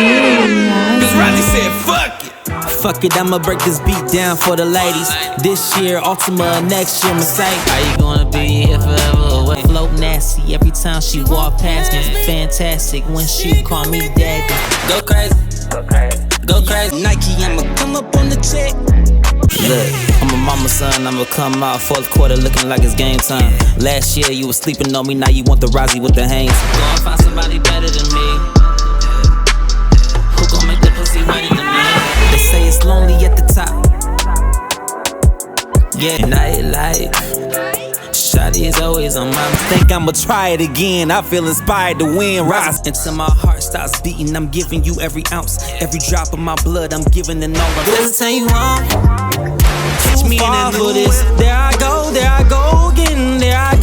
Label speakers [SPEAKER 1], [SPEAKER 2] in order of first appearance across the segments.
[SPEAKER 1] Prince Razi said, fuck it. Fuck it, I'ma break this beat down for the ladies. This year, Ultima, next year, Mercedes. How you gonna be here forever? Float nasty every time she walk past me. Fantastic when she call me daddy. Go crazy, go crazy, go crazy. Nike, I'ma come up on the check. Look, I'm a mama's son, I'ma come out fourth quarter looking like it's game time. Last year you was sleeping on me, now you want the Razi with the hangs. Go and find somebody better than me. Who gon' make the pussy wetter than me? They say it's lonely at the top. Yeah, nightlife. Shawty is always on my mind. Think I'ma try it again, I feel inspired to win. Rise until my heart stops beating. I'm giving you every ounce, every drop of my blood. I'm giving it all. Every time you want, catch me in the do this. There I go again. There I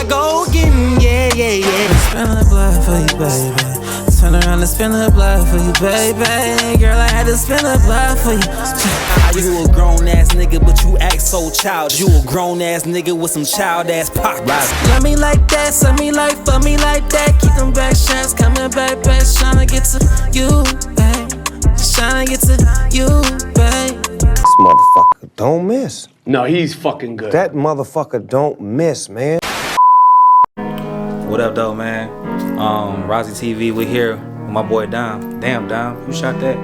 [SPEAKER 1] go again. Yeah, yeah, yeah. Spin the blood for you, baby. Turn around and spin the blood for you, baby. Girl, I had to spin the blood for you. You a grown ass nigga, but you act so childish. You a grown ass nigga with some child ass pop. Love me like that, send me like, fuck me like that. Keep them back shots coming back, tryna get to you, babe. Tryna get to you, babe.
[SPEAKER 2] This motherfucker don't miss.
[SPEAKER 3] No, he's fucking good.
[SPEAKER 2] That motherfucker don't miss, man.
[SPEAKER 4] What up, though, man? Razi TV, we here with my boy Dom. Damn, Dom, who shot that?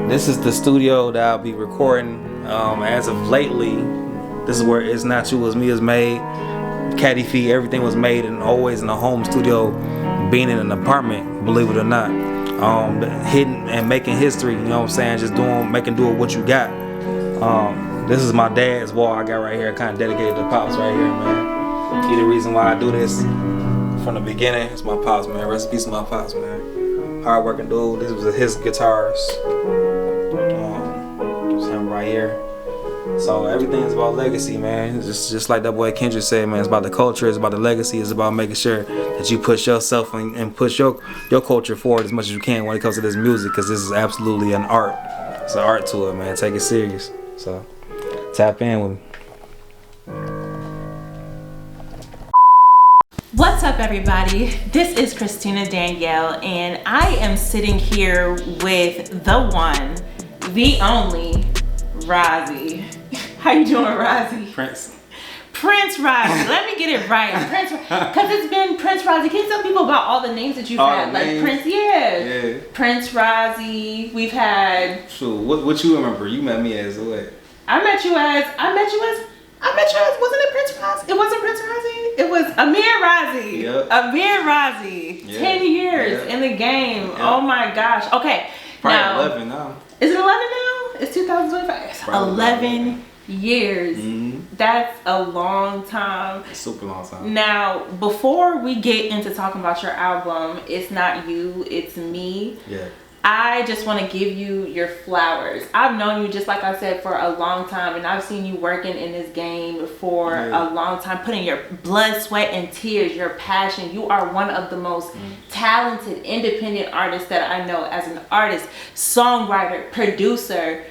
[SPEAKER 4] This is the studio that I'll be recording. As of lately, this is where It's Not You, It's Me is made. Caddy Feet, everything was made and always in a home studio, being in an apartment, believe it or not. Hidden and making history, you know what I'm saying? Just making do with what you got. This is my dad's wall I got right here, kind of dedicated to Pops right here, man. He the reason why I do this from the beginning. It's my Pops, man. Rest in peace to my Pops, man. Hard working dude. This was his guitars. Just him right here. So everything's about legacy, man. It's just like that boy Kendrick said, man. It's about the culture. It's about the legacy. It's about making sure that you push yourself and push your culture forward as much as you can when it comes to this music, because this is absolutely an art. It's an art to it, man. Take it serious. So tap in with me.
[SPEAKER 5] What's up, everybody? This is Kristina Danielle, and I am sitting here with the one, the only, Razi. How you doing, Razi?
[SPEAKER 4] Prince
[SPEAKER 5] Razi. Let me get it right. Prince, because it's been Prince Razi. Can you tell people about all the names that you've had? Like
[SPEAKER 4] names?
[SPEAKER 5] Prince, yeah. Prince Razi. We've had.
[SPEAKER 4] So what you remember? You met me as what?
[SPEAKER 5] I met you as. Wasn't it Prince Razi? It wasn't Prince Razi. It was Amir Razi.
[SPEAKER 4] Yep.
[SPEAKER 5] Amir Razi.
[SPEAKER 4] Yep.
[SPEAKER 5] 10 years
[SPEAKER 4] Yep.
[SPEAKER 5] in the game.
[SPEAKER 4] Yep.
[SPEAKER 5] Oh my gosh. Okay.
[SPEAKER 4] Probably
[SPEAKER 5] now,
[SPEAKER 4] 11 now.
[SPEAKER 5] Is it 11 now? It's 2025.
[SPEAKER 4] Probably
[SPEAKER 5] 11 years.
[SPEAKER 4] Mm-hmm.
[SPEAKER 5] That's a long time.
[SPEAKER 4] A super long time.
[SPEAKER 5] Now, before we get into talking about your album, It's Not You, It's Me.
[SPEAKER 4] Yeah.
[SPEAKER 5] I just want to give you your flowers. I've known you, just like I said, for a long time, and I've seen you working in this game for a long time, putting your blood, sweat, and tears, your passion. You are one of the most talented independent artists that I know as an artist, songwriter, producer.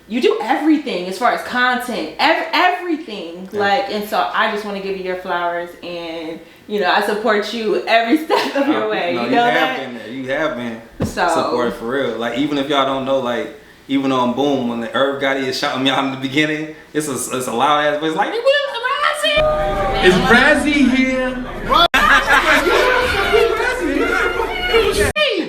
[SPEAKER 5] You do everything as far as content, everything. And so I just want to give you your flowers, and I support you every step of your way.
[SPEAKER 4] No,
[SPEAKER 5] you know
[SPEAKER 4] you have been
[SPEAKER 5] so
[SPEAKER 4] supported for real. Like, even if y'all don't know, like, even on Boom, when the Herb Gotti is shouting me out in the beginning, it's a loud ass voice like, Razi!
[SPEAKER 3] Is Razi here?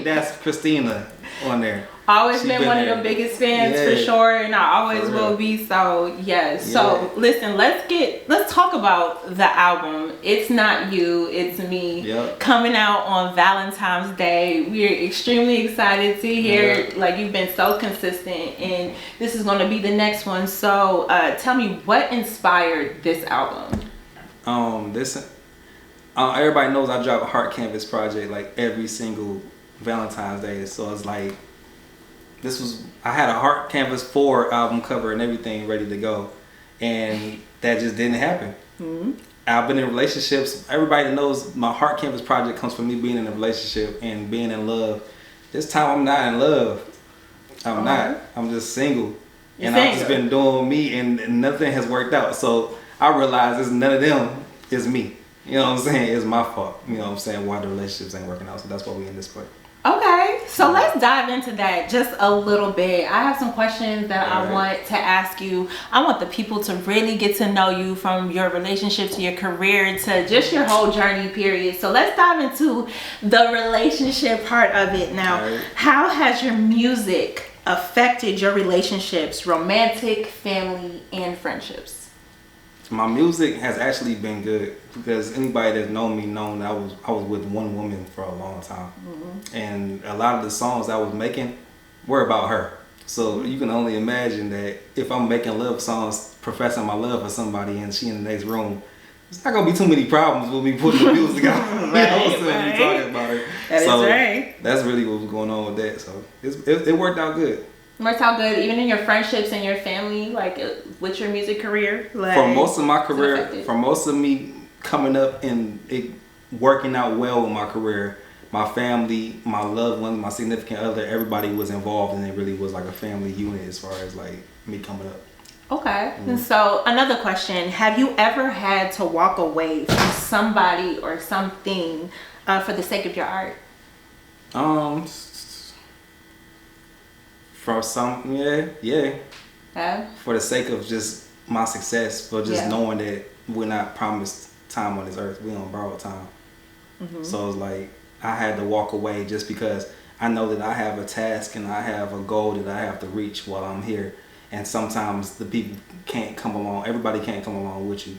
[SPEAKER 4] That's Kristina on there.
[SPEAKER 5] Always
[SPEAKER 4] She
[SPEAKER 5] been one
[SPEAKER 4] there.
[SPEAKER 5] of the biggest fans for sure, and I always will be. So yes. So listen, let's talk about the album. It's Not You, It's Me.
[SPEAKER 4] Yep.
[SPEAKER 5] Coming out on Valentine's Day. We're extremely excited to hear. Like, you've been so consistent, and this is going to be the next one. So tell me, what inspired this album?
[SPEAKER 4] Everybody knows I drop a Heart Canvas project like every single Valentine's Day. So it's like, I had a Heart Canvas 4 album cover and everything ready to go, and that just didn't happen. Mm-hmm. I've been in relationships. Everybody knows my Heart Canvas project comes from me being in a relationship and being in love. This time I'm not in love. I'm not. I'm just single. I've just been doing me, and nothing has worked out. So I realized it's none of them. It's me. You know what I'm saying? It's my fault. You know what I'm saying? Why the relationships ain't working out. So that's why we in this place.
[SPEAKER 5] Okay, So let's dive into that just a little bit. I have some questions that I want to ask you. I want the people to really get to know you, from your relationship to your career to just your whole journey period. So let's dive into the relationship part of it now. How has your music affected your relationships, romantic, family, and friendships?
[SPEAKER 4] My music has actually been good, because anybody that's known me known that I was with one woman for a long time, and a lot of the songs I was making were about her. So you can only imagine that if I'm making love songs, professing my love for somebody, and she in the next room, it's not gonna be too many problems with me putting the music out. Me talking about her.
[SPEAKER 5] That is right.
[SPEAKER 4] That's really what was going on with that. So it worked out good.
[SPEAKER 5] Worked out good, even in your friendships and your family, like with your music career. Like,
[SPEAKER 4] for most of my career, for most of me coming up and it working out well with my career, my family, my loved ones, my significant other, everybody was involved, and it really was like a family unit as far as like me coming up.
[SPEAKER 5] Okay. And so another question: have you ever had to walk away from somebody or something for the sake of your art?
[SPEAKER 4] For some, yeah. For the sake of just my success, for just knowing that we're not promised time on this earth, we on borrowed time. So it's like I had to walk away just because I know that I have a task and I have a goal that I have to reach while I'm here. And sometimes the people can't come along. Everybody can't come along with you.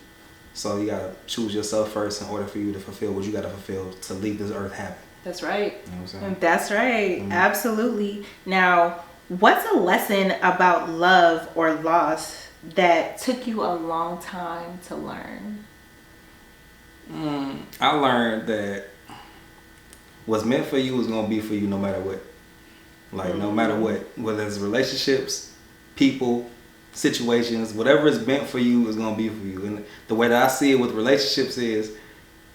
[SPEAKER 4] So you gotta choose yourself first in order for you to fulfill what you gotta fulfill to leave this earth happy.
[SPEAKER 5] That's right.
[SPEAKER 4] You know what I'm saying?
[SPEAKER 5] That's right. Absolutely. Now, what's a lesson about love or loss that took you a long time to learn?
[SPEAKER 4] I learned that what's meant for you is going to be for you no matter what. Like, no matter what. Whether it's relationships, people, situations, whatever is meant for you is going to be for you. And the way that I see it with relationships is,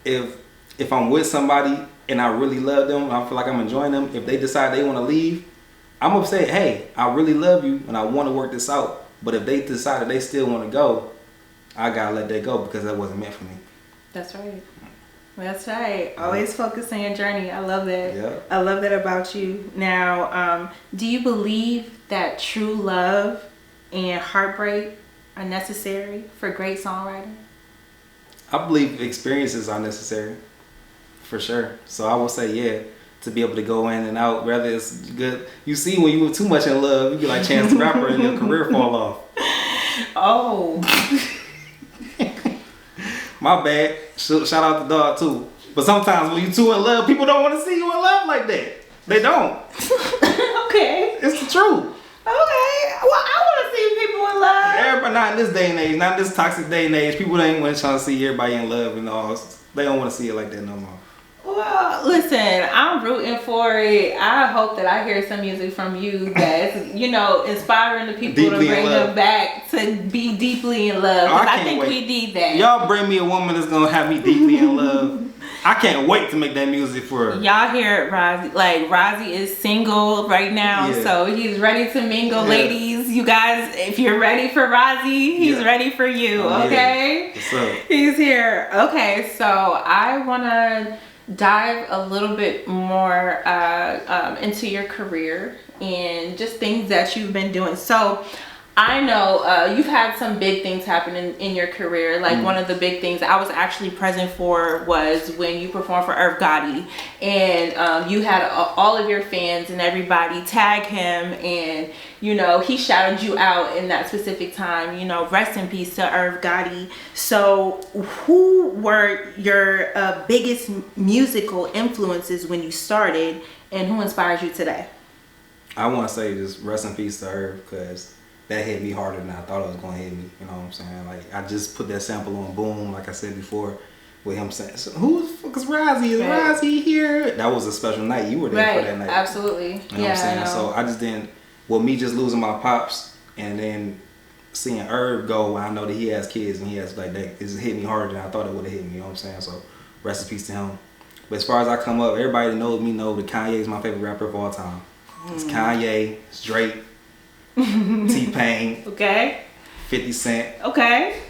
[SPEAKER 4] if I'm with somebody and I really love them, I feel like I'm enjoying them, if they decide they want to leave, I'm going to say, hey, I really love you and I want to work this out. But if they decide that they still want to go, I got to let that go, because that wasn't meant for me.
[SPEAKER 5] That's right. That's right. Always focus on your journey. I love that.
[SPEAKER 4] Yeah.
[SPEAKER 5] I love that about you. Now, do you believe that true love and heartbreak are necessary for great songwriting?
[SPEAKER 4] I believe experiences are necessary, for sure. So I will say, yeah, to be able to go in and out, whether it's good. You see, when you were too much in love, you be like Chance the Rapper and your career fall off.
[SPEAKER 5] Oh.
[SPEAKER 4] My bad. Shout out the dog too. But sometimes when you too in love, people don't want to see you in love like that. They don't.
[SPEAKER 5] Okay.
[SPEAKER 4] It's the truth.
[SPEAKER 5] Okay. Well, I want to see people in love.
[SPEAKER 4] Everybody, not in this day and age, not in this toxic day and age. People ain't want to try to see everybody in love and all. They don't want to see it like that no more.
[SPEAKER 5] Well, listen, I'm rooting for it. I hope that I hear some music from you that's, you know, inspiring the people
[SPEAKER 4] Deeply
[SPEAKER 5] to bring them back to be deeply in love. Because I think we need that.
[SPEAKER 4] Y'all bring me a woman that's going to have me deeply in love. I can't wait to make that music for her.
[SPEAKER 5] Y'all hear Razi. Like, Razi is single right now, so he's ready to mingle. Ladies, you guys, if you're ready for Razi, he's ready for you, okay?
[SPEAKER 4] What's up?
[SPEAKER 5] He's here. Okay, so I want to dive a little bit more into your career and just things that you've been doing. So I know you've had some big things happen in your career. Like one of the big things I was actually present for was when you performed for Irv Gotti, and you had all of your fans and everybody tag him, and you know, he shouted you out in that specific time. You know, rest in peace to Irv Gotti. So who were your biggest musical influences when you started, and who inspires you today?
[SPEAKER 4] I want to say just rest in peace to Irv, because that hit me harder than I thought it was going to hit me. You know what I'm saying? Like, I just put that sample on Boom, like I said before, with him saying, so who the fuck is Razi? Is Razi here? That was a special night. You were there for that night.
[SPEAKER 5] Absolutely.
[SPEAKER 4] You know what I'm saying? So I just didn't, well, me just losing my pops and then seeing Irv go, I know that he has kids and he has, like, that, it just hit me harder than I thought it would have hit me. You know what I'm saying? So rest in peace to him. But as far as I come up, everybody that knows me know that Kanye is my favorite rapper of all time. It's Kanye, it's Drake, T-Pain,
[SPEAKER 5] okay,
[SPEAKER 4] 50 Cent,
[SPEAKER 5] okay,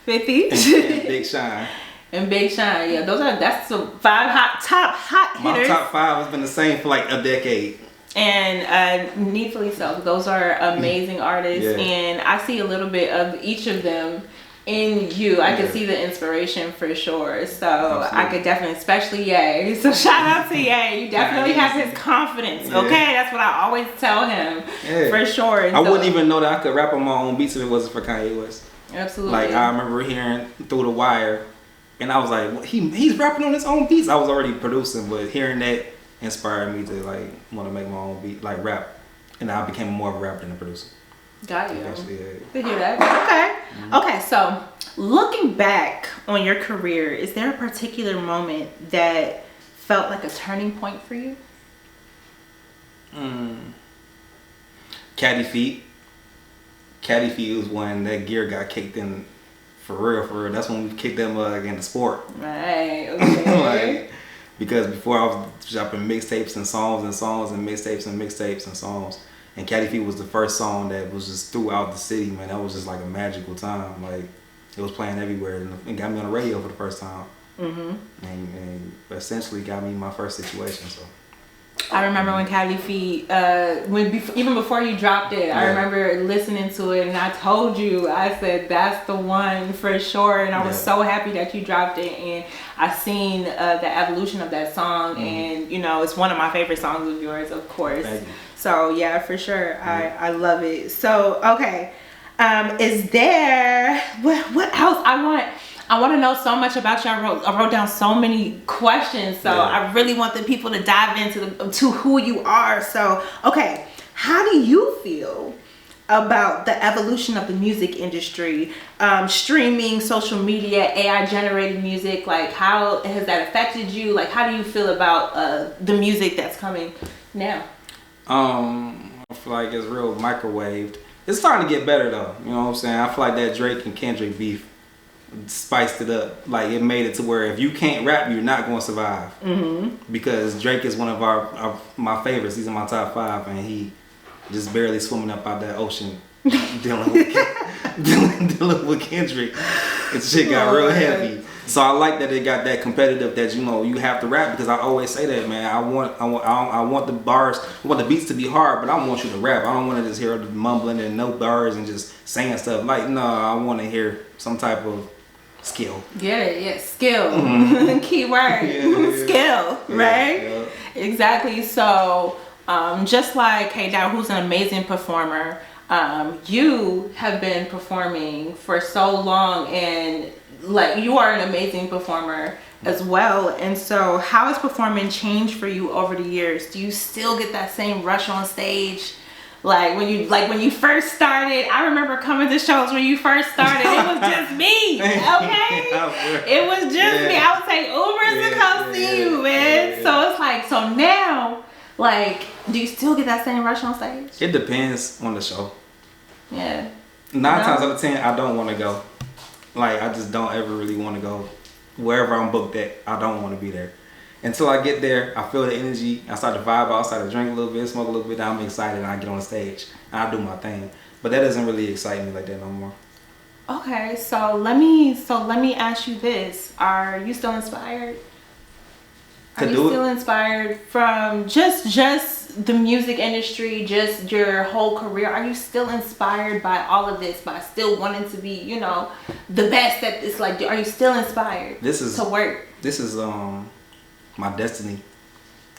[SPEAKER 5] 50,
[SPEAKER 4] and Big Sean.
[SPEAKER 5] and Big Sean. Yeah, that's the top hot hitters.
[SPEAKER 4] My top 5 has been the same for like a decade.
[SPEAKER 5] And needfully so. Those are amazing artists,
[SPEAKER 4] Yeah.
[SPEAKER 5] and I see a little bit of each of them in you. I can see the inspiration for sure. So
[SPEAKER 4] Absolutely.
[SPEAKER 5] I could definitely, especially Ye. So shout out to Ye. You definitely have his confidence.
[SPEAKER 4] Yeah.
[SPEAKER 5] Okay, that's what I always tell him for sure. And
[SPEAKER 4] I
[SPEAKER 5] so,
[SPEAKER 4] wouldn't even know that I could rap on my own beats if it wasn't for Kanye West.
[SPEAKER 5] absolutely.
[SPEAKER 4] Like I remember hearing Through the Wire, and I was like, well, he's rapping on his own beats. I was already producing, but hearing that inspired me to like want to make my own beat, like rap, and I became more of a rapper than a producer.
[SPEAKER 5] Got you.
[SPEAKER 4] Actually,
[SPEAKER 5] To hear that. Okay. Okay. So looking back on your career, is there a particular moment that felt like a turning point for you?
[SPEAKER 4] Caddy Feet. Caddy Feet was when that gear got kicked in for real. That's when we kicked them into sport.
[SPEAKER 5] Right. Okay.
[SPEAKER 4] Like, because before I was dropping mixtapes and songs and songs and mixtapes and mixtapes and songs. And Caddy Feet was the first song that was just throughout the city, man. That was just like a magical time. Like, it was playing everywhere and it got me on the radio for the first time. And essentially got me my first situation, so.
[SPEAKER 5] I remember when Caddy Feet, even before you dropped it, I remember listening to it, and I told you, I said, that's the one for sure. And I was so happy that you dropped it, and I seen the evolution of that song, and you know, it's one of my favorite songs of yours, of course.
[SPEAKER 4] Thank you.
[SPEAKER 5] So yeah, for sure, I love it. So okay, is there what else I want to know so much about you. I wrote down so many questions, so I really want the people to dive into who you are. So, okay, how do you feel about the evolution of the music industry, streaming, social media, AI generated music? Like, how has that affected you? Like, how do you feel about the music that's coming now?
[SPEAKER 4] I feel like it's real microwaved. It's starting to get better though. You know what I'm saying? I feel like that Drake and Kendrick beef spiced it up. Like, it made it to where if you can't rap, you're not going to survive. Because Drake is one of my favorites. He's in my top 5, and he just barely swimming up out that ocean dealing with Kendrick. And shit got real heavy. So I like that it got that competitive, that you know you have to rap, because I always say that, man. I want the bars, I want the beats to be hard, but I want you to rap. I don't want to just hear the mumbling and no bars and just saying stuff. Like, no, I want to hear some type of skill.
[SPEAKER 5] Skill. Key word. Skill, right?
[SPEAKER 4] Yeah.
[SPEAKER 5] Exactly. So just like K-Dow, who's an amazing performer, you have been performing for so long, and like, you are an amazing performer as well. And so how has performing changed for you over the years? Do you still get that same rush on stage? Like when you first started, I remember coming to shows when you first started, it was just me, okay? It was just me. I would take Ubers to come see you, man. So it's like, so now, like, do you still get that same rush on stage?
[SPEAKER 4] It depends on the show.
[SPEAKER 5] Yeah.
[SPEAKER 4] 9 times out of 10, I don't want to go. Like, I just don't ever really want to go. Wherever I'm booked at, I don't want to be there. Until I get there, I feel the energy, I start to vibe out, I start to drink a little bit, smoke a little bit, I'm excited, and I get on the stage, and I do my thing. But that doesn't really excite me like that no more.
[SPEAKER 5] Okay, so let me ask you this. Are you still inspired? Are you still inspired from just the music industry, just your whole career? Are you still inspired by all of this, by still wanting to be, you know, the best at this? Like, are you still inspired to work? This is
[SPEAKER 4] my destiny.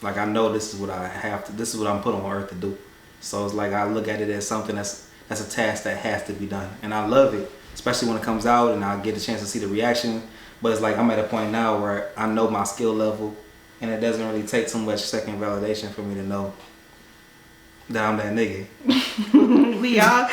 [SPEAKER 4] Like, I know this is what I have to, this is what I'm put on earth to do. So it's like, I look at it as something that's a task that has to be done. And I love it, especially when it comes out and I get a chance to see the reaction. But it's like, I'm at a point now where I know my skill level, and it doesn't really take so much second validation for me to know that I'm that nigga.
[SPEAKER 5] we all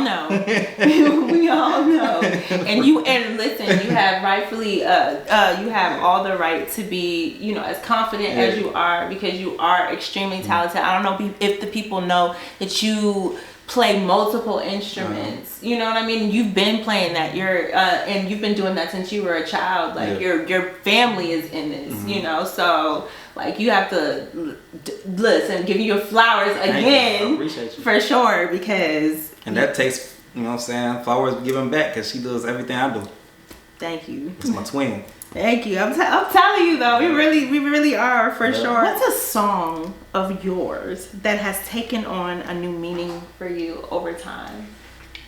[SPEAKER 5] know. We all know. And listen, you have rightfully you have all the right to be, you know, as confident as you are, because you are extremely talented. I don't know if the people know that you play multiple instruments. You know what I mean? You've been playing that. And you've been doing that since you were a child. Like, your family is in this, you know. So like, you have to listen, give you your flowers again.
[SPEAKER 4] I appreciate you.
[SPEAKER 5] For sure, because
[SPEAKER 4] and that takes, you know what I'm saying, flowers giving back, because she does everything I do.
[SPEAKER 5] Thank you.
[SPEAKER 4] It's my twin.
[SPEAKER 5] Thank you. I'm telling you though, we really are for sure. What's a song of yours that has taken on a new meaning for you over time?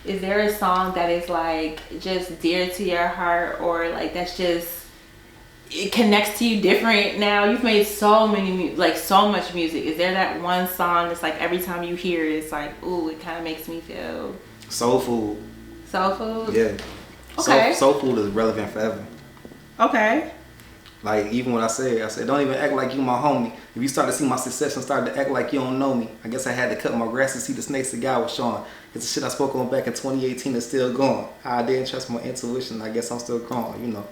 [SPEAKER 5] Is there a song that is like just dear to your heart, or like that's just, it connects to you different now? You've made so much music. Is there that one song that's like every time you hear it, it's like, ooh, it kind of makes me feel
[SPEAKER 4] Soul Food.
[SPEAKER 5] Soul Food?
[SPEAKER 4] Yeah.
[SPEAKER 5] Okay.
[SPEAKER 4] Soul Food is relevant forever.
[SPEAKER 5] Okay.
[SPEAKER 4] Like, even what I said, don't even act like you my homie. If you start to see my success and start to act like you don't know me, I guess I had to cut my grass to see the snakes the guy was showing. It's the shit I spoke on back in 2018 is still going. How I didn't trust my intuition, I guess I'm still growing, you know.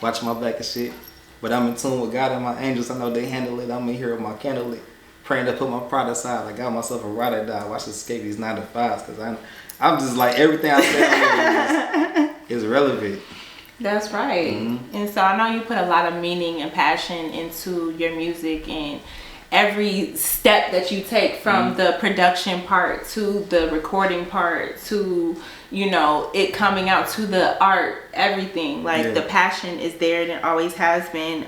[SPEAKER 4] Watch my back and shit. But I'm in tune with God and my angels. I know they handle it. I'm in here with my candlelit. Praying to put my pride aside. I got myself a ride or die. Watch escape these 9 to 5s. Because I'm just like, everything I say is relevant.
[SPEAKER 5] That's right.
[SPEAKER 4] Mm-hmm.
[SPEAKER 5] And so I know you put a lot of meaning and passion into your music, and every step that you take from the production part to the recording part to, you know, it coming out to the art, everything. Like the passion is there and it always has been.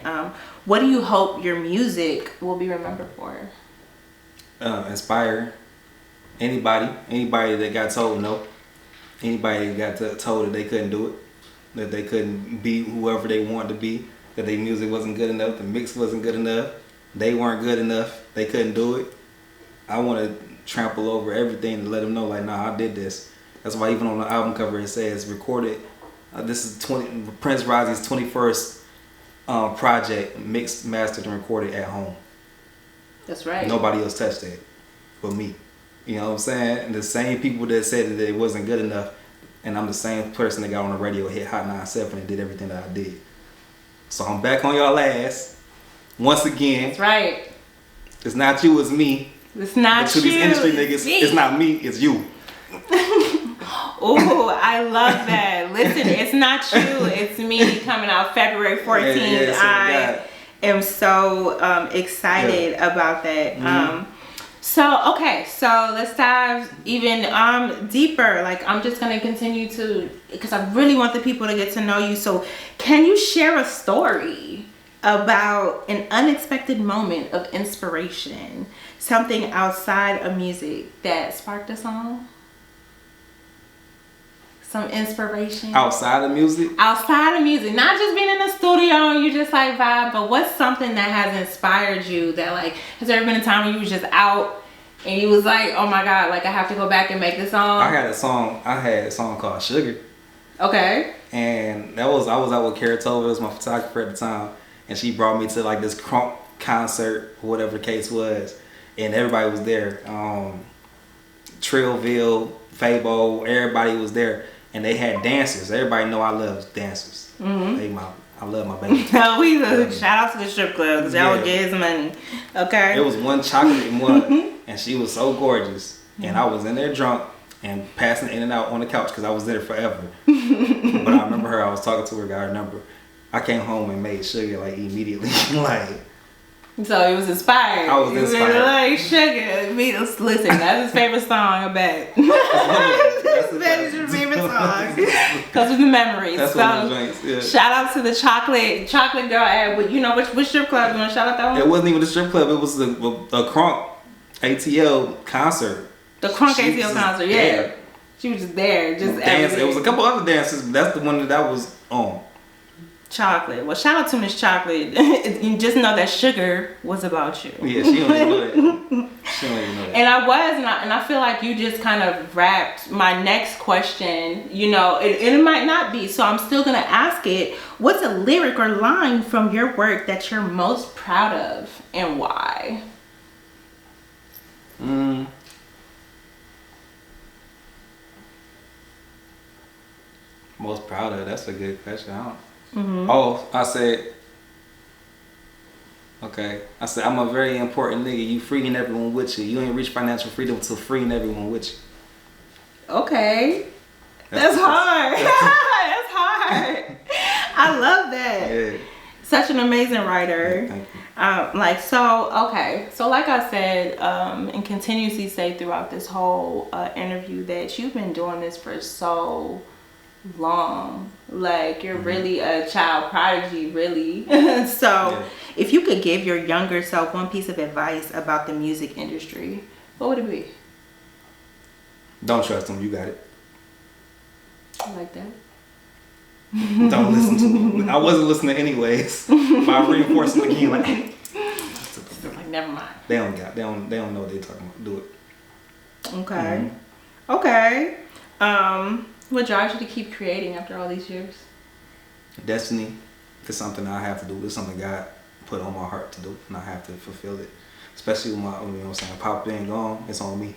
[SPEAKER 5] What do you hope your music will be remembered for?
[SPEAKER 4] Inspire anybody that got told no, anybody that got told that they couldn't do it, that they couldn't be whoever they wanted to be, that their music wasn't good enough, the mix wasn't good enough, they weren't good enough, they couldn't do it. I want to trample over everything and let them know, like, nah, I did this. That's why even on the album cover it says recorded. This is Prince Razi's 21st project, mixed, mastered, and recorded at home.
[SPEAKER 5] That's right.
[SPEAKER 4] Nobody else touched it but me. You know what I'm saying? And the same people that said that it wasn't good enough, and I'm the same person that got on the radio, hit Hot 97 and did everything that I did. So I'm back on y'all ass once again.
[SPEAKER 5] That's right.
[SPEAKER 4] It's not you, it's me.
[SPEAKER 5] It's not
[SPEAKER 4] but to these industry niggas, it's not me, it's you.
[SPEAKER 5] Oh, I love that. Listen, it's not you, it's me, coming out February 14th. I am so excited about that. So, okay, so let's dive even deeper. Like, I'm just going to continue to, because I really want the people to get to know you. So, can you share a story about an unexpected moment of inspiration, something outside of music that sparked a song? Some inspiration
[SPEAKER 4] outside of music,
[SPEAKER 5] not just being in the studio and you just like vibe, but what's something that has inspired you, that like, has there ever been a time when you was just out and you was like, oh my god, like I have to go back and make this song?
[SPEAKER 4] I had a song called Sugar.
[SPEAKER 5] Okay.
[SPEAKER 4] And I was out with Kara Tova, was my photographer at the time, and she brought me to like this crunk concert, whatever the case was, and everybody was there. Trillville, Fabo, everybody was there. And they had dancers. Everybody know I love dancers. Mm-hmm. I love my baby.
[SPEAKER 5] No, we shout out to the strip club because y'all would get his money. Okay.
[SPEAKER 4] It was one chocolate and one, and she was so gorgeous. And I was in there drunk and passing in and out on the couch because I was there forever. But I remember her. I was talking to her. Got her number. I came home and made Sugar like immediately. Like.
[SPEAKER 5] So he was inspired.
[SPEAKER 4] I was inspired.
[SPEAKER 5] Like Sugar. Listen, that's his favorite song, I bet. That is your favorite song. Because of the memories.
[SPEAKER 4] That's one of the drinks, yeah.
[SPEAKER 5] Shout out to the chocolate girl ad. You know, which strip club you want to shout out that one?
[SPEAKER 4] It wasn't even the strip club. It was a Crunk ATL concert.
[SPEAKER 5] The Crunk ATL concert, yeah. There. She was just there. Just
[SPEAKER 4] dance. It was a couple other dances, but that's the one that I was on.
[SPEAKER 5] Chocolate. Well, shout out to Miss Chocolate. You just know that Sugar was about you.
[SPEAKER 4] Yeah, she don't even know that. She don't even know that.
[SPEAKER 5] And I feel like you just kind of wrapped my next question. You know, it might not be, so I'm still gonna ask it. What's a lyric or line from your work that you're most proud of, and why?
[SPEAKER 4] Most proud of? That's a good question. Oh, I said, I'm a very important nigga. You freeing everyone with you. You ain't reach financial freedom until freeing everyone with you.
[SPEAKER 5] Okay. That's hard. That's hard. I love that.
[SPEAKER 4] Yeah.
[SPEAKER 5] Such an amazing writer.
[SPEAKER 4] Yeah, thank you.
[SPEAKER 5] So like I said, and continuously say throughout this whole interview, that you've been doing this for so long. Like, you're really a child prodigy, really. So, if you could give your younger self one piece of advice about the music industry, what would it be?
[SPEAKER 4] Don't trust them. You got it.
[SPEAKER 5] I like that.
[SPEAKER 4] Don't listen to them. I wasn't listening anyways. But I reinforced it again.
[SPEAKER 5] Like, never mind.
[SPEAKER 4] They don't know what they're talking about. Do it.
[SPEAKER 5] Okay. Okay. What drives you to keep creating after all these years?
[SPEAKER 4] Destiny. It's something I have to do. It's something God put on my heart to do, and I have to fulfill it. Especially with my, you know what I'm saying, Pop being gone, it's on me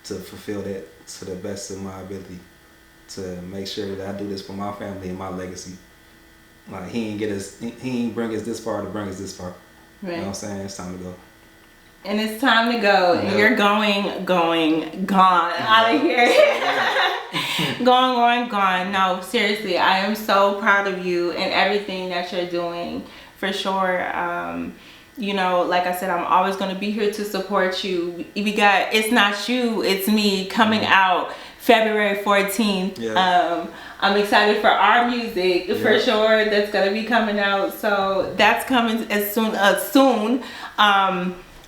[SPEAKER 4] to fulfill that to the best of my ability, to make sure that I do this for my family and my legacy. Like, he ain't bring us this far to bring us this far.
[SPEAKER 5] Right.
[SPEAKER 4] You know what I'm saying? It's time to go.
[SPEAKER 5] And it's time to go, and you're gone out of here. gone. No, seriously, I am so proud of you and everything that you're doing, for sure. You know, like I said, I'm always going to be here to support you. We got It's Not You, It's Me coming out February 14th. Yeah. I'm excited for our music, for sure. That's going to be coming out. So that's coming as soon.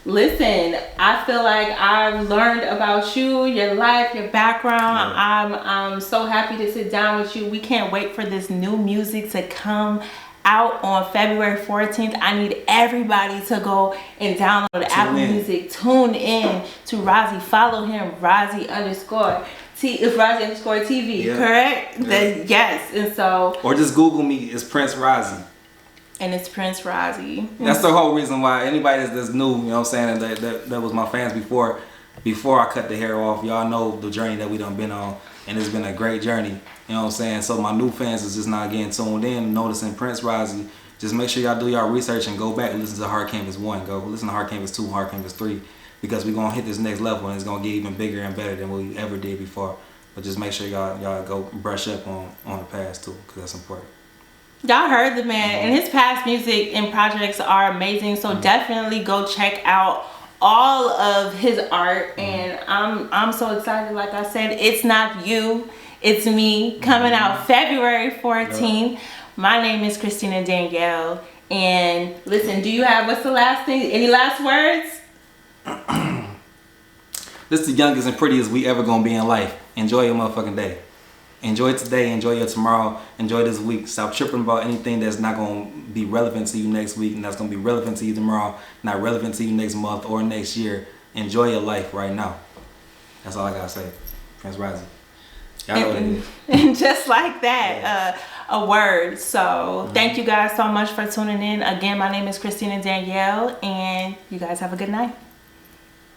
[SPEAKER 5] Listen, I feel like I've learned about you, your life, your background. I'm so happy to sit down with you. We can't wait for this new music to come out on February 14th. I need everybody to go and download Apple Music. Tune in to Razi. Follow him, Razi_TV, correct? Yes. And so,
[SPEAKER 4] or just Google me. It's Prince Razi.
[SPEAKER 5] And it's Prince Razi.
[SPEAKER 4] That's the whole reason why anybody that's new, you know what I'm saying, that was my fans before I cut the hair off. Y'all know the journey that we done been on, and it's been a great journey. You know what I'm saying? So my new fans is just not getting tuned in, noticing Prince Razi. Just make sure y'all do y'all research and go back and listen to Hard Canvas 1. Go listen to Hard Canvas 2, Hard Canvas 3, because we're going to hit this next level, and it's going to get even bigger and better than what we ever did before. But just make sure y'all go brush up on the past too, because that's important.
[SPEAKER 5] Y'all heard the man, and his past music and projects are amazing. So definitely go check out all of his art. And I'm so excited. Like I said, It's Not You, It's Me, coming out February 14th. My name is Kristina Danielle. And listen, what's the last thing? Any last words?
[SPEAKER 4] This is the youngest and prettiest we ever gonna be in life. Enjoy your motherfucking day. Enjoy today, enjoy your tomorrow, enjoy this week. Stop tripping about anything that's not going to be relevant to you next week, and that's going to be relevant to you tomorrow, not relevant to you next month or next year. Enjoy your life right now. That's all I got to say. Prince Razi. Y'all know what it is.
[SPEAKER 5] And just like that, a word. So thank you guys so much for tuning in. Again, my name is Kristina Danielle, and you guys have a good night.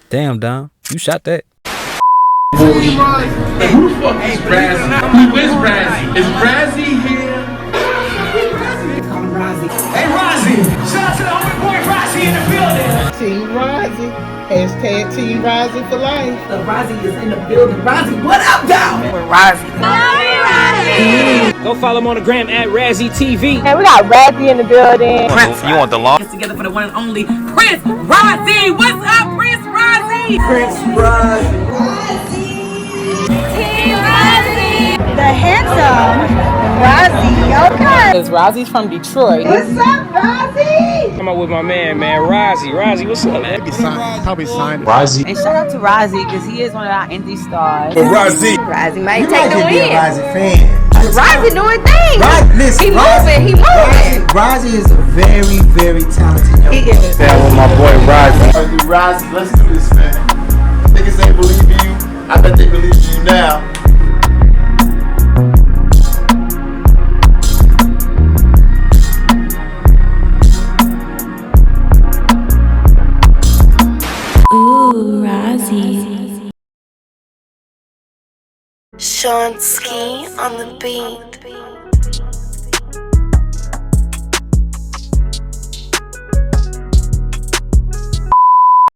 [SPEAKER 1] Damn, Dom. You shot that.
[SPEAKER 3] Who the fuck is Razi? Who is Razi? Is Razi here?
[SPEAKER 6] Hey, Razi! Shout out to the homie boy Razi in the building!
[SPEAKER 7] Team Razi. Hashtag Team Razi for life.
[SPEAKER 6] The Razi is in the building. Razi, what up, down?
[SPEAKER 7] We're Razi.
[SPEAKER 8] Go follow him on the gram at RaziTV.
[SPEAKER 7] And we got Razi in the building.
[SPEAKER 8] Prince, you want the law?
[SPEAKER 6] It's together for the one and only Prince Razi! What's up, Prince Razi?
[SPEAKER 7] Prince Razi.
[SPEAKER 9] Team Razi! The handsome Razi, okay.
[SPEAKER 7] Because Razi's from Detroit.
[SPEAKER 9] What's up, Razi?
[SPEAKER 8] Come up with my man Razi. Razi, what's up, man?
[SPEAKER 10] Probably signed Razi.
[SPEAKER 7] And shout out to Razi because he is one of our indie stars.
[SPEAKER 10] Razi.
[SPEAKER 9] Razi might take the win.
[SPEAKER 10] Razi fan.
[SPEAKER 9] Razi doing things.
[SPEAKER 10] Listen,
[SPEAKER 9] He moving.
[SPEAKER 10] Razi is a very, very talented young man.
[SPEAKER 9] He is.
[SPEAKER 8] Down with my boy Razi.
[SPEAKER 10] Razi, let's do this, man. Niggas ain't believe in you. I bet they believe in you now.
[SPEAKER 11] Ooh, Razi.
[SPEAKER 12] Sean Ski on the beat.